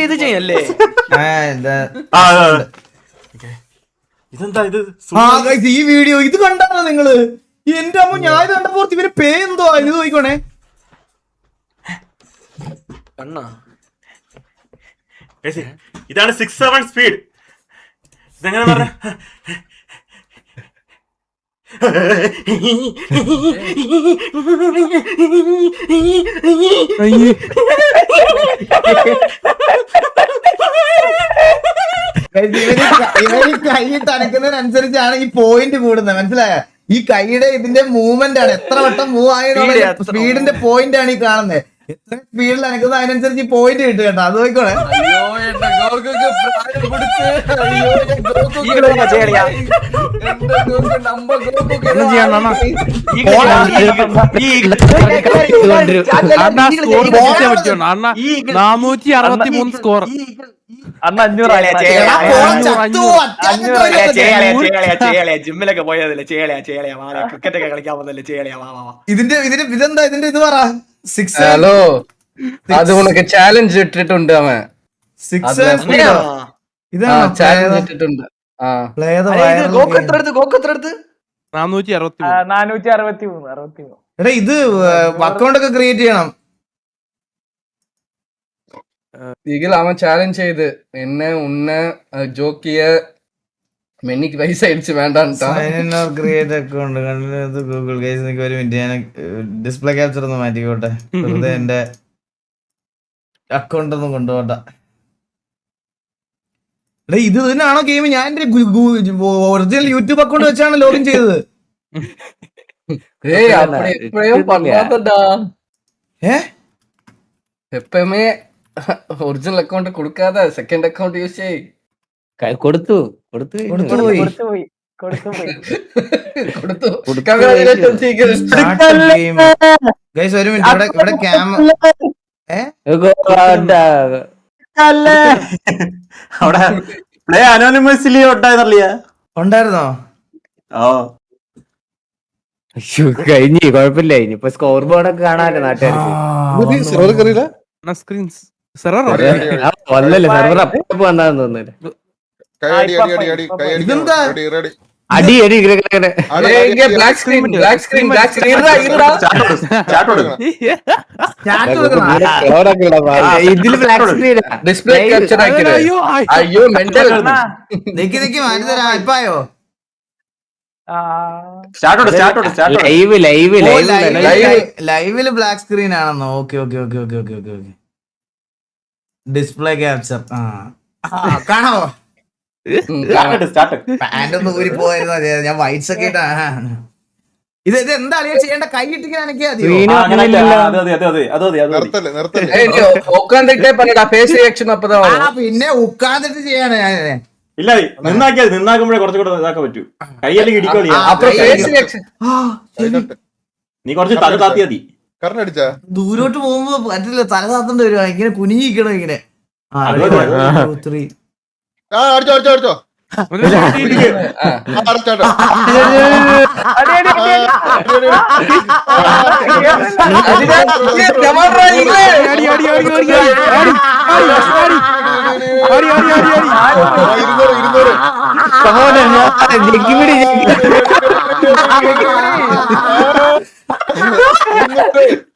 ഇത് ചെയ്യല്ലേ? ഇതെന്താ ഇത്? ഈ വീഡിയോ ഇത് കണ്ടാണോ നിങ്ങള്? എന്റെ അമ്മ, ഞാൻ ഇത് കണ്ടപ്പോ ഇവര് പേ എന്തോ ഇത് നോക്കണേ. ഇതാണ് 6-7 സ്പീഡ്. ഇതെങ്ങനെ പറഞ്ഞ ഇവര് കൈ തനക്കുന്നതിനനുസരിച്ചാണ് ഈ പോയിന്റ് കൂടുന്നത്, മനസ്സിലായ? ഈ കൈയുടെ ഇതിന്റെ മൂവ്മെന്റ് ആണ്, എത്ര വട്ടം മൂവ് ആയതുള്ള സ്പീഡിന്റെ പോയിന്റ് ആണ് ഈ കാണുന്നത്. എത്ര സ്പീഡിൽ അനക്കുന്നത് അതിനനുസരിച്ച് ഈ പോയിന്റ് കിട്ടും കേട്ടോ. അത് നോക്കണേ. സ്കോർ ജിമ്മിലൊക്കെ പോയതല്ലേ? ക്രിക്കറ്റ് ഒക്കെ കളിക്കാൻ പോകുന്നല്ലേ? ഇതിന്റെ ഇതെന്താ ഇതിന്റെ ഇത് പറ. ഹലോ, അത് ഉനക്ക് ചാലഞ്ച് ഇട്ടിട്ടുണ്ട് അവൻ. ചാലഞ്ച് ഇട്ടിട്ടുണ്ട്. 463. എടാ ഇത് അക്കൗണ്ട് ഒക്കെ ക്രിയേറ്റ് ചെയ്യണം. ഇതിൽ അവൻ ചാലഞ്ച് ചെയ്ത് എന്നെ ഉന്ന ജോക്കിയ മെന്നിക്ക് പൈസ അടിച്ച് വേണ്ടാ. Create account Google guys. എനിക്ക് ഒരു മിനിറ്റ്, ഞാൻ ഡിസ്പ്ലേ ക്യാപ്ചർ ഒന്ന് മാറ്റിക്കോട്ടെ. വെറുതെ എന്റെ അക്കൗണ്ട് ഒന്നും കൊണ്ടുപോട്ടെ. എടാ ഇത് തന്നെയാണോ ഗെയിം? ഞാൻ എന്റെ ഒറിജിനൽ യൂട്യൂബ് അക്കൗണ്ട് വെച്ചാണ് ലോഗിൻ ചെയ്തത്. എപ്പമേ ഒറിജിനൽ അക്കൗണ്ട് കൊടുക്കാതെ സെക്കൻഡ് അക്കൗണ്ട് യൂസ് ചെയ്. കൊടുത്തു. ഗൈസ് ഒരു മിനിറ്റ്, ഇവിടെ ക്യാമ അവിടെ പ്ലേ അനോണിമസ്ലി ഉണ്ടായിരുന്നോ? കഴിഞ്ഞു, കുഴപ്പമില്ല. ഇനിയിപ്പോ സ്കോർ ബോർഡ് ഒക്കെ കാണാല്ലോ നാട്ടുകാർക്ക്. സെർവർ വന്നാന്ന് തോന്നുന്നു. അടി ബ്ലാക്ക് സ്ക്രീൻ ഇതില് ബ്ലാക്ക് സ്ക്രീൻ ഡിസ്പ്ലേ ക്യാപ്ചർ ആക്കിയത്. അയ്യോ മെന്റൽ. ഇപ്പായോ? ലൈവില് ബ്ലാക്ക് സ്ക്രീൻ ആണെന്നോ? ഓക്കെ. ഡിസ്പ്ലേ ക്യാപ്ചർ കാണാവോ? പാന്റ് ഒന്ന് ഊരി പോയിരുന്നു. ഞാൻ വൈറ്റ്സ് ഒക്കെ ഇട്ടാ. ഇത് എന്താ ചെയ്യേണ്ട? കൈ ഇട്ടിക്കാനൊക്കെ പിന്നെ ഉക്കാന്നിട്ട് ചെയ്യാണ് ഞാൻ. ഇല്ല, നിന്നാക്കുമ്പോഴേ കുറച്ചുകൂടെ ഇതാക്കാൻ പറ്റൂ. കൈയെല്ലാം ഇടിക്കോളി. നീ കുറച്ച് തല താത്തിയാ മതി. ദൂരോട്ട് പോകുമ്പോ പറ്റില്ല, തല താത്തണ്ട് വരുവാ. ഇങ്ങനെ കുനിഞ്ഞിരിക്കണം ഇങ്ങനെ. അടിച്ചോ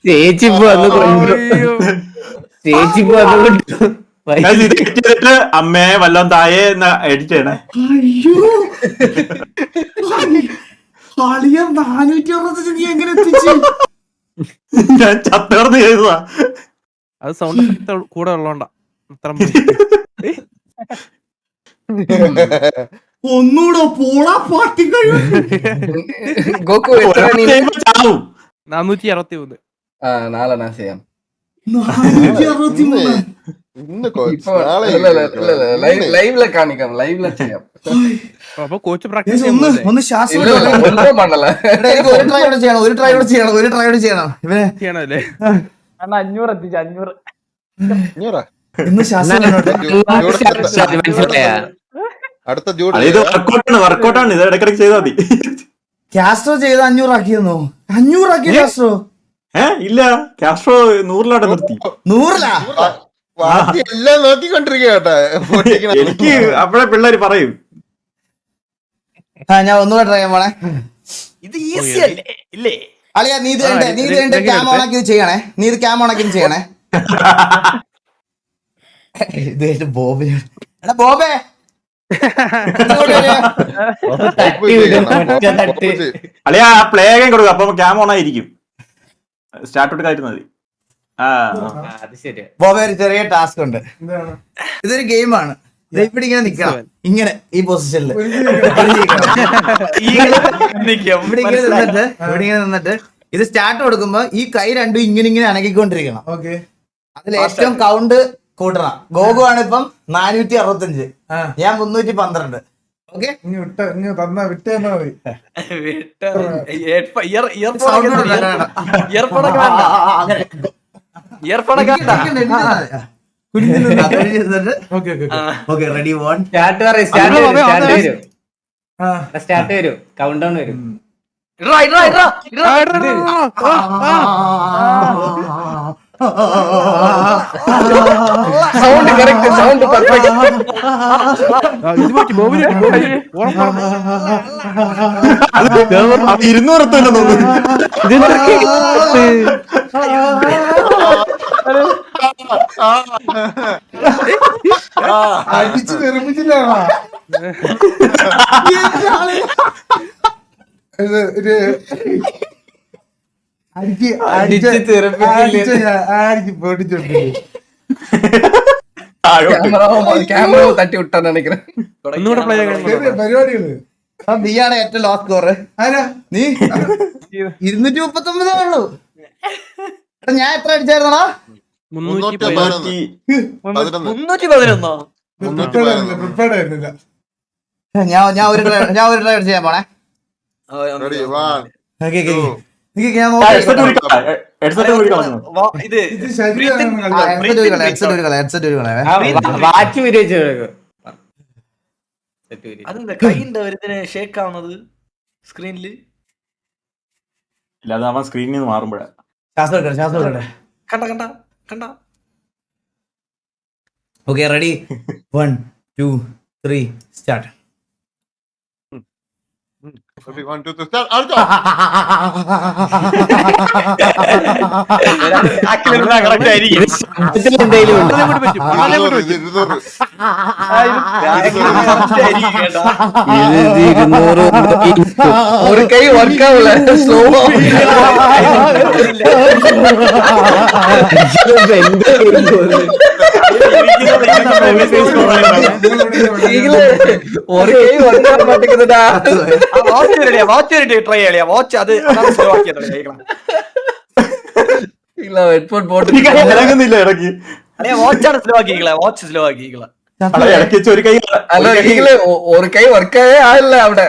ചേച്ചിപ്പോ അമ്മയെ വല്ലോം താഴെ എഡിറ്റ് ചെയ്യണേ. അയ്യോ 460 നീ എങ്ങനെ എത്തിച്ചു? ഞാൻ ചത്തേർന്ന് ചെയ്തതാ. അത് സൗണ്ട് എഫക്ട് കൂടെ ഉള്ളോണ്ടാ. ഒന്നൂടെ പോളാ പാട്ടി കഴിയും. 463. നാളെ ഞാൻ ചെയ്യാം. 463 ലൈവിലെ കാണിക്കാം, ലൈവിലെ ചെയ്യാം. അപ്പൊ കോച്ച് പ്രാക്ടീസ് ഒന്ന് ശ്വാസം ഒരു ട്രൈ ചെയ്യണം ഇവനെ ചെയ്യണല്ലേ? 500 എത്തിച്ചു. 500 ഇന്ന് ശ്വാസം അടുത്ത ജൂഡ് ഇത് വർക്കൗട്ടാണ് ഇത് ഇടയ്ക്കിടയ്ക്ക് ചെയ്താൽ മതി. കാസ്ട്രോ ചെയ്ത് 500 ആക്കിയെന്നോ? 500 ആക്കി കാസ്ട്രോ? ഇല്ല, കാസ്ട്രോ 100 നിർത്തി. 100 ബാക്കി എല്ലാം നോക്കിക്കൊണ്ടിരിക്കുക കേട്ടാ. എനിക്ക് അപ്പോഴേ പിള്ളേര് പറയും. ഞാൻ ഒന്നുകൂടെ ട്രൈ ചെയ്യാൻ പോണേ. ഇത് ഈസി അല്ലേ ഇല്ലേ? അളിയാ നീ ഇത് ക്യാം ഓണാക്കി ഇത് ചെയ്യണേ. നീ ഇത് ക്യാം ഓണാക്കി ഇത് ചെയ്യണേ. ഇത് ബോബേ, എടാ ബോബേ അളിയാ പ്ലേ ഗെയിം കൊടുക്കുക, അപ്പൊ ക്യാം ഓൺ ആയിരിക്കും. സ്റ്റാർട്ട് എടുക്കാതിരുന്നത് മതി. അത് ശരിയാ. ബോബേ ഒരു ചെറിയ ടാസ്ക് ഉണ്ട്. ഇതൊരു ഗെയിമാണ്. ഇവിടെ ഇങ്ങനെ നിക്കണം, ഇങ്ങനെ ഈ പൊസിഷനിൽ ഇവിടെ ഇങ്ങനെ നിന്നിട്ട് ഇത് സ്റ്റാർട്ട് കൊടുക്കുമ്പോ ഈ കൈ രണ്ടും ഇങ്ങനെ അനക്കിക്കൊണ്ടിരിക്കണം. അതിൽ ഏറ്റവും കൗണ്ട് കൂട്ടണം. ഗോഗു ആണ് ഇപ്പം 465, ഞാൻ 312. ഓക്കെ, റെഡി വൺ സ്റ്റാർട്ട് വരും, കൗണ്ട് ഡൗൺ വരും. Sound correct, sound perfect. ഇത് മാറ്റി ബോബിന് 200 എത്തല്ലോ തോന്നുന്നു. അടിച്ച് നിർമ്മിച്ചില്ല. ക്യാമറ തട്ടി വിട്ടാന്ന് നിனைக்கிறேன். പരിപാടികള് നീയാണ് ഏറ്റവും ലോ സ്കോർ. നീ 239 ഉള്ളൂ. ഞാൻ എത്ര അടിച്ചായിരുന്നടാ? 311. ഞാൻ ഒരു ട്രൈ ചെയ്യാൻ പോണേ. Ready, 1, okay, two. ഞാൻ ഹെഡ്സെറ്റ് വാച്ച് വിരിച്ചു. അതെന്താ കൈന്റെ ഒരുത്തിന് ഷേക്ക് ആവുന്നത് സ്ക്രീനില്? ഇല്ല, അത് അവൻ സ്ക്രീനിൽ നിന്ന് മാറുമ്പോഴാ. ശ്വാസം കണ്ട okay, ready 1 2 3 start. Ready, 1, 2, 3, start. അടുത്തോ. കറക്റ്റ് ആയിരിക്കും. എന്തെങ്കിലും ഉണ്ട്. 200. ஒரு கை ஒர்க் ஆகல, ஸ்லோவா. ஒரு கை ஒர்க் ஆக மாட்டேங்குதுடா. വാച്ച് ട്രൈ ചെയ്യാ. വാച്ച് അത് സ്ലോ ആക്കിയത് இல்ல ஹெட்போன் போட்டு ഇറങ്ങുന്നില്ല ഇടയ്ക്ക്. വാച്ചാണ് സ്ലോ ആക്കിക്കള. വാച്ച് സ്ലോ ആക്കിക്കള. ഇടയ്ക്ക് വെച്ച് ഒരു കൈ ஒரு கை ஒர்க் ஆகல അവിടെ.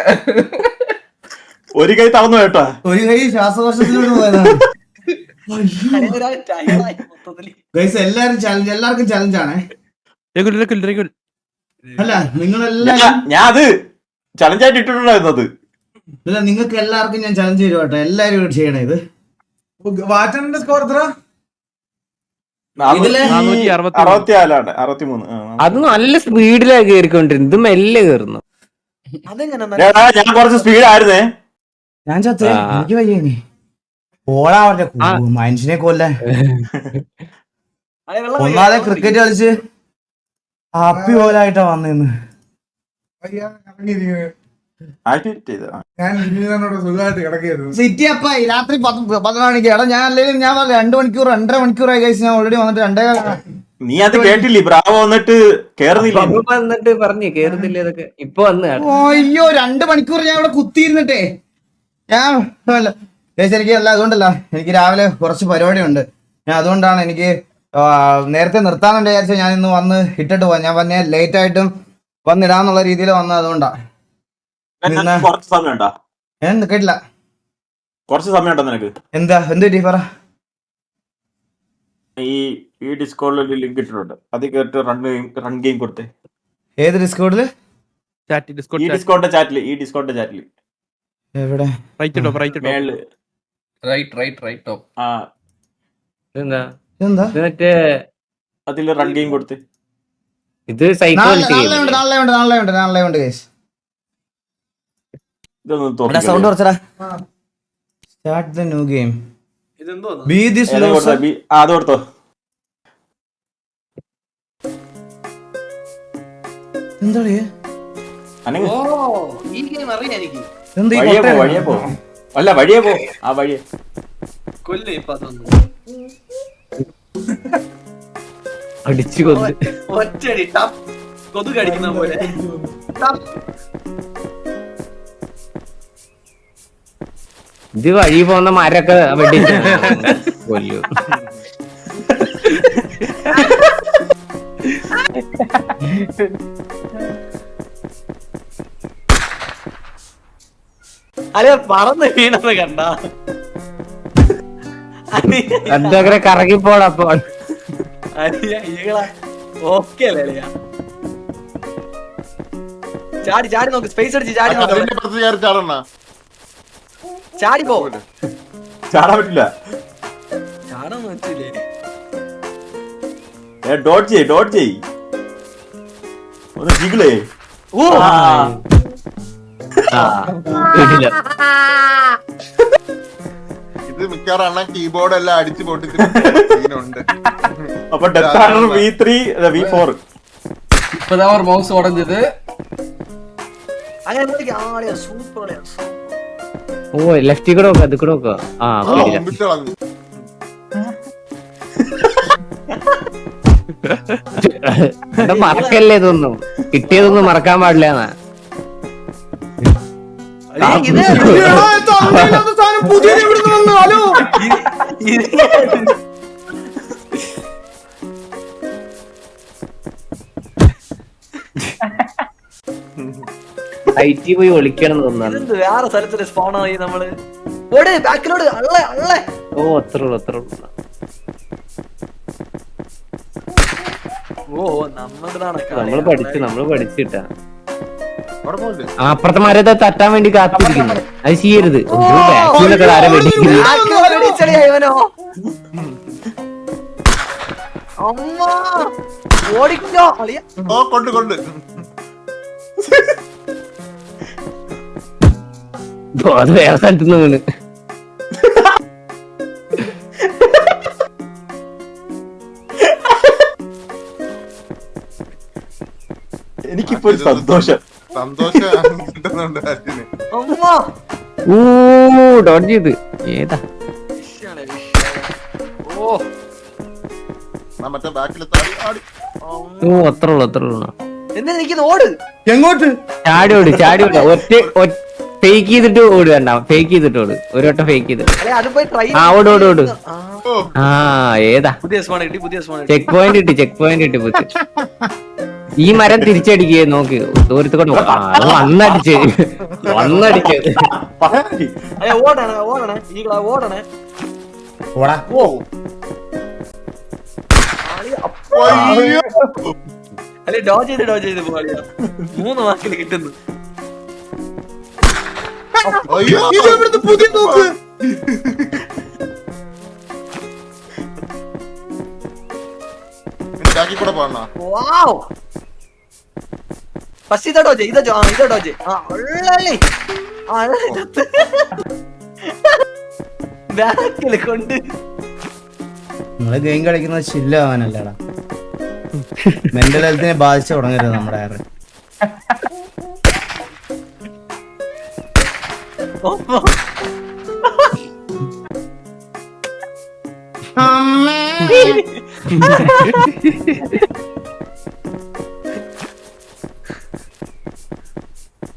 ഒരു കൈ തളർന്നു കേട്ടാ. ഒരു കൈ ശ്വാസകോശത്തിലൂടെ പോയതാണ്. എല്ലാരും ചലഞ്ച്, എല്ലാവർക്കും ചലഞ്ചാണ്. അല്ല നിങ്ങളെല്ലാം ഞാൻ അത് ചലഞ്ചായിട്ട് ഇട്ടിട്ടുണ്ടായിരുന്നത്. ഇല്ല, നിങ്ങൾക്ക് എല്ലാവർക്കും ഞാൻ ചലഞ്ച് തരും കേട്ടോ. എല്ലാരും ചെയ്യണേ ഇത്. വാച്ചന്റെ സ്കോർ എത്ര? 64 63. അത് നല്ല സ്പീഡിലാ കേറിക്കൊണ്ടിരുന്നു. ഇത് മെല്ലെ കേറുന്നു. അതെങ്ങനെ ഞാൻ കുറച്ച് സ്പീഡ് ആയിരുന്നേ. ഞാൻ ചത്തേ, എനിക്ക് വയ്യേനി. ഓടാ മനുഷ്യനെ കൊല്ലാൻ. ഒന്നാതെ ക്രിക്കറ്റ് കളിച്ച് ഹാപ്പി പോലായിട്ടാ വന്നിന്ന്. സിറ്റി അപ്പായി രാത്രി 11 മണിക്ക്. എടാ ഞാൻ അല്ലെങ്കിൽ ഞാൻ 2 മണിക്കൂർ 2.5 മണിക്കൂറായി കഴിച്ച് ഞാൻ ഓൾറെഡി വന്നിട്ട് 2:15. നീ അത് കേട്ടില്ലേ? ബ്രാവോ വന്നിട്ട് കേറുന്നില്ല. വന്നിട്ട് പറഞ്ഞു കേറുന്നില്ല. ഇതൊക്കെ ഇപ്പൊ വന്ന് അയ്യോ 2 മണിക്കൂർ ഞാൻ ഇവിടെ കുത്തിയിരുന്നിട്ടേ ഞാൻ എനിക്ക് അല്ല. അതുകൊണ്ടല്ല, എനിക്ക് രാവിലെ കുറച്ച് പരിപാടി ഉണ്ട്. ഞാൻ അതുകൊണ്ടാണ് എനിക്ക് നേരത്തെ നിർത്താമെന്ന് വിചാരിച്ച ഞാൻ ഇന്ന് വന്ന് ഇട്ടിട്ട് പോവാം. ഞാൻ വന്നേ ലേറ്റ് ആയിട്ടും വന്നിടാന്നുള്ള രീതിയിൽ വന്നത് അതുകൊണ്ടാ. കുറച്ച് സമയം ഉണ്ടോ? കേട്ടില്ല. കുറച്ച് സമയം ഉണ്ടോ നിനക്ക്? എന്താ എന്ത് പറ. ഈ ഡിസ്കോഡിൽ ഒരു ലിങ്ക് ഇട്ടിട്ടുണ്ട്. അത് കേട്ട് റൺ ഗെയിം കൊടുത്തേ. ഏത് ഡിസ്കോഡില്? ഈ ഡിസ്കോഡിന്റെ ചാറ്റില് എവിടെ മേളില് റൈറ്റ് ടോപ്പ്. ആ എന്താ എന്താ ഇത് മറ്റേ അതില് റൺ ഗെയിം കൊടുത്ത് ഇത് സൈക്കോളജി നാളെ ഉണ്ട് ഗൈസ്. ഇതൊന്നും സൗണ്ട് കുറച്ചടാ. Start the new game. Be this loser. അത് കൊടുത്തോ. എന്താ അനങ്ങ്. ഈ ഗെയിം അറിയാം എനിക്ക്. വഴിയേ പോ അല്ല വഴിയേ പോ. ആ വഴിയേ കൊല്ലേ ഇപ്പൊ അതൊന്നും അടിച്ചു കൊന്ന്. ഒറ്റടി ടപ്പ് കൊതുക് അടിക്കുന്ന പോലെ. ഇത് വഴി പോകുന്ന മരൊക്കെ വെട്ടിച്ച് കൊല്ലു. അല്ലെ പറന്ന് വീണത് കണ്ട എന്തൊക്കെ കറങ്ങിപ്പോടപ്പോൾ. ഓക്കെ അല്ലേ അളിയ? ചാടി നോക്ക്. സ്പേസ് അടിച്ച് ചാടി നോക്ക്. ചാടി പോ. ചാടാൻ പറ്റില്ല. ചാടാൻ പറ്റില്ലേ? ഡോട്ട് ചെയ് ഒന്ന് ജിഗിളേ. ഇത് മിക്കവാറും അണ്ണ കീബോർഡ് എല്ലാം അടിച്ചു പൊട്ടിച്ചിട്ടുണ്ട്. അപ്പൊ ഡെത്ത് ആർഡർ V3 V4 இப்பதான் ஒரு மவுஸ் உடைஞ்சது. അങ്ങനെ സൂപ്പർ. ഓ ലെഫ്റ്റിൽ കൂടെ നോക്കാം, അത് കൂടെ നോക്കാം. ആ മറക്കല്ലേ ഇതൊന്നും. കിട്ടിയതൊന്നും മറക്കാൻ പാടില്ല. ഐറ്റി പോയി ഒളിക്കണം തോന്നുന്നു. വേറെ സ്ഥലത്തിന് സ്പോൺ ആയി നമ്മള്. ബാക്കിലോട് ഓ അത്ര ഉള്ളു. ഓ നമ്മള് പഠിച്ചിട്ടാ. അപ്പുറത്തെ മരത്തെ തട്ടാൻ വേണ്ടി കാത്തിരിക്കുന്നു. അത് ചെയ്യരുത്. ബാക്കിലൊക്കെ ആരെ വെടിക്കുന്നു. ഓടിക്കോ അളിയ. കൊണ്ട് അത് വേറെ സ്ഥലത്ത് നിന്ന് എനിക്കിപ്പോ ഒരു സന്തോഷം കിട്ടുന്നുണ്ട്. ഡോട്ട് ചെയ്ത് ഏതാ മറ്റേ ബാക്കിൽ അത്ര ഉള്ളു. എന്താ എനിക്ക് ഓട്. എങ്ങോട്ട് ചാടി ഓട്. ഒറ്റ ഫേക്ക് ചെയ്തിട്ട് ഓടുകണ്ട. ഫേക്ക് ചെയ്തിട്ട് ഓട്. ഒരു വട്ടം ഫേക്ക് ചെയ്തിട്ട് ഓട്. ആ ഏതാ പുതിയ സ്പോൺ കിട്ടി. ചെക്ക് പോയിന്റ് കിട്ടി പുതിയ. ഈ മരം തിരിച്ചടിക്കേ നോക്ക്. ദൂരത്ത് കൊണ്ട് വന്നടിച്ച്. ഓടണേ ഈകളാ ഓടണേ. അല്ലെ ഡോജ് ചെയ്ത് പോളിയാ. 3 മാർക്കിൽ കിട്ടുന്നു. പുതിയ നോക്ക്. കൂടെ പോണ ഫസ്റ്റ് ഇതാ ഡോജ്. ബാക്കില് കൊണ്ട് നമ്മള് ഗെയിം കളിക്കുന്നത് ചില്ലാവാനല്ലടാ. മെന്റൽ ഹെൽത്തിനെ ബാധിച്ചു തുടങ്ങരുത് നമ്മുടെ ആറ്.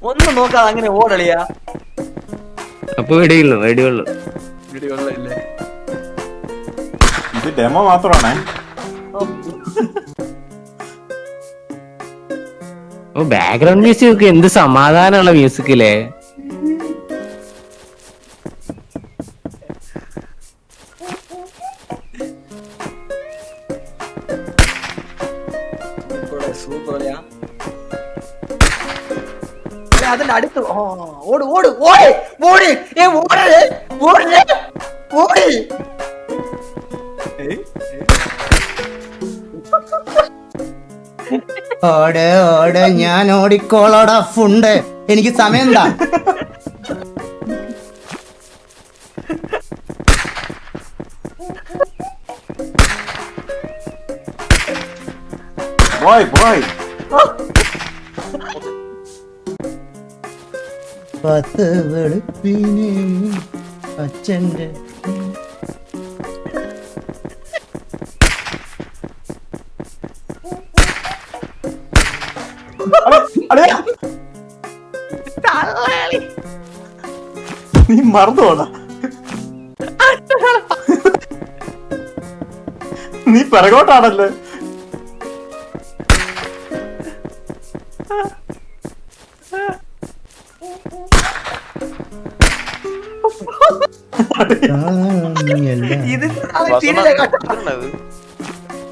ഒന്നും നോക്കാതെ അങ്ങനെ ഓടളിയാ. അപ്പൊ വെടിയുള്ളൂ. ഇത് ഡെമോ മാത്രമാണേ. ബാക്ക്ഗ്രൗണ്ട് മ്യൂസിക് എന്ത് സമാധാനമുള്ള മ്യൂസിക്കില്ലേ. സൂപ്പർ. അടുത്ത് ഓട് ഓട് ഓടി ഓടി ഓടി ഓടി ഓടി. ഓട് ഓട് ഞാൻ ഓടിക്കോളോടാ ഫുണ്ട്. എനിക്ക് സമയം എന്താ? പോയി 10 വെളുപ്പിന് അച്ഛൻ്റെ നീ മറന്നോടാ, നീ പിറകോട്ടാണല്ലേ.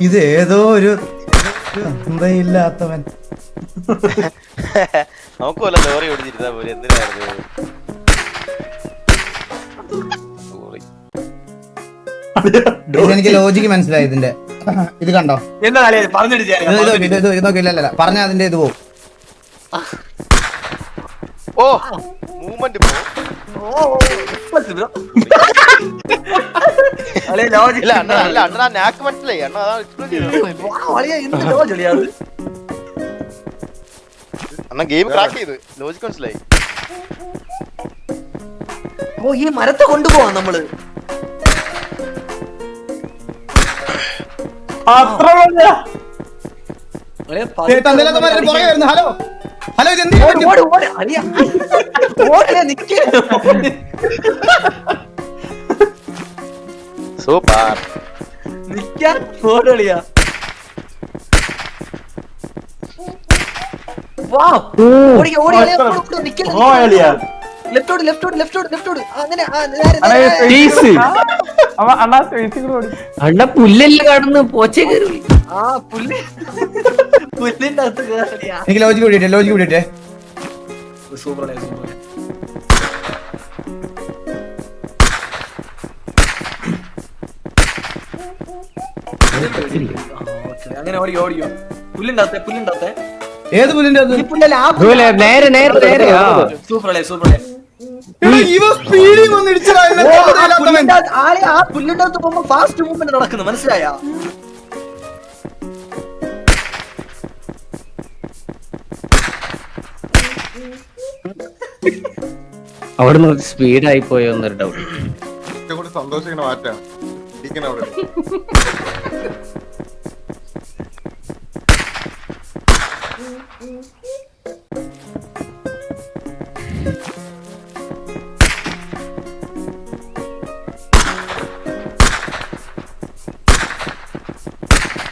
ഇത് ഏതോ ഒരു ഇല്ലാത്തവൻ. നമുക്ക് വല്ല ലോറി ഓടിച്ചിരുന്നാ പോലെ എന്തിനായിരുന്നു. എനിക്ക് ലോജിക്ക് മനസ്സിലായി ഇതിന്റെ. ഇത് കണ്ടോ? എന്താ പറഞ്ഞിട്ട് ഇത് നോക്കില്ല പറഞ്ഞ അതിന്റെ ഇത് പോവും. ഓ മൂവ്മെന്റ് ഇല്ല അണ്ണ അല്ല അണ്ണ നാക്ക് മനസ്സിലായി അണ്ണ അതാണ് എക്സ്പ്ലെയിൻ ചെയ്തത്. അണ്ണ ഗെയിം ക്രാക്ക് ചെയ്ത് ലോജിക് മനസ്സിലായി. ഓ ഈ മരത്തെ കൊണ്ടുപോവാം നമ്മള്. അത്ര ഹലോ ഹലോ സൂപ്പർ നിക്കാൻ ഓടിയാ. അണ്ണ പുല്ലെല്ലാം കാണുന്നു പോച്ചേ കയറി. പുല്ലിന്റെ അകത്ത് കേറിയാ. എനിക്ക് ലോജിക്ക് കൂടിയിട്ടേ സൂപ്പർ. അങ്ങനെ ഓടിയോ പുല്ലിന്റെ ഏത് പുല്ലിന്റെ നേരെ നേരെ നേരെ. സൂപ്പർ. ആ പുല്ലിന്റെ അകത്ത് പോകുമ്പോ ഫാസ്റ്റ് മൂവ്മെന്റ് നടക്കുന്നു, മനസ്സിലായ? അവിടെ നിന്ന് സ്പീഡായി പോയോ എന്നൊരു ഡൗട്ട്. കൂടി സന്തോഷിക്കണ മാറ്റാണ് ഇരിക്കണ അവിടെ.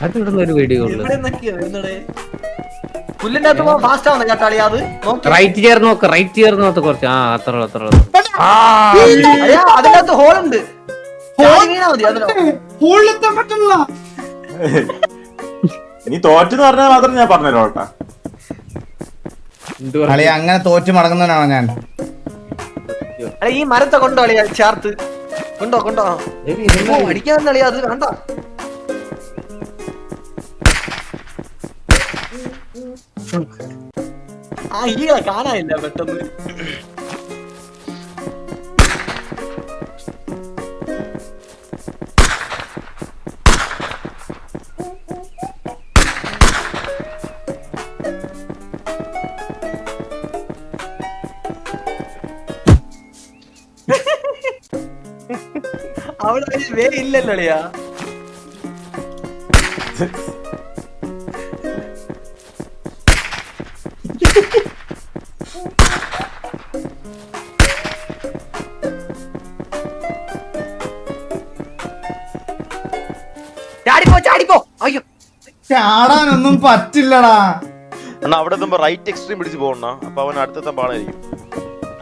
അതിവിടുന്ന് ഒരു വീഡിയോ ഉള്ളു. പുല്ലിന്റെ അകത്ത് പോകുമ്പോ ഫാസ്റ്റ് ആവുന്ന കേട്ടാളി. അത് റൈറ്റ് ചേർന്ന് നോക്ക് കുറച്ച്. ആ അത്ര അതിനകത്ത് ഹോളുണ്ട്. നീ തോറ്റെന്ന് പറഞ്ഞാൽ മാത്രം ഞാൻ പറഞ്ഞല്ലോ കേട്ടാ. അങ്ങനെ തോറ്റ് മടങ്ങുന്നവനാണോ ഞാൻ? ഈ മരത്തെ കൊണ്ടോ അളിയാ ചേർത്ത് കൊണ്ടോ അടിക്കാൻ അളിയാ. അത് വേണ്ട. ആ ഈകളെ കാണാനില്ല പെട്ടെന്ന്. അവിടെ വേ ഇല്ലല്ലോ അളിയാ. ചാടിപ്പോ. അയ്യോ ചാടാനൊന്നും പറ്റില്ലടാ. അണ്ണാ അവിടെ എത്തുമ്പോ റൈറ്റ് എക്സ്ട്രീം പിടിച്ച് പോകണ. അപ്പൊ അവൻ അടുത്ത പാടായിരിക്കും.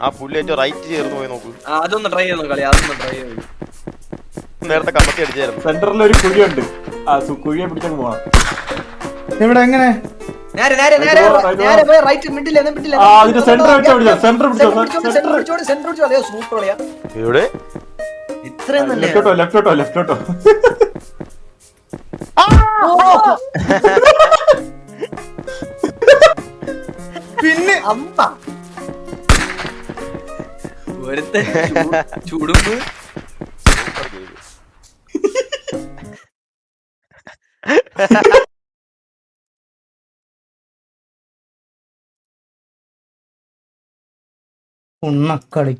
ആ പുല്ലേറ്റോ റൈറ്റ് ചേർന്ന് പോയി നോക്ക്. അതൊന്ന് ട്രൈ ചെയ്ത് കളി. അതൊന്ന് ട്രൈ ചെയ്ത്. നേരത്തെ കമ്പത്തി അടിച്ചായിരുന്നു. സെന്ററിൽ ഒരു കുഴിയുണ്ട്. ആ കുഴിയെ പിടിച്ചങ്ങ് പോവാം. എവിടെ എങ്ങനെ? നേരെ നേരെ നേരെ നേരെ പോയി റൈറ്റ് മിഡിൽ മിഡിൽ ആ അതിന്റെ സെന്റർ പിടിച്ചോ സെന്റർ പിടിച്ചോ സെന്റർ പിടിച്ചോ അതെ സൂപ്പർ കളിയാ എവിടെ ഇത്രയും തന്നെ ലെഫ്റ്റോട്ടോ പിന്നെ അമ്മ ഒരുത്തെ ചുടുമ്പ് ഉണ്ണക്കളി